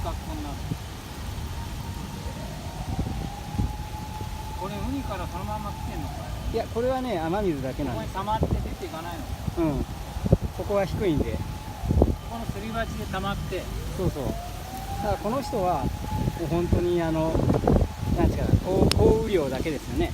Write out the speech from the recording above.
格好になる。これ海からそのまま来てんのかい？いや、これはね、雨水だけここになんです。溜まって出ていかないの？うん。ここは低いんで。このすり鉢で溜まって。そうそう。だからこの人は、もう本当になんていうかな、降雨量だけですよね。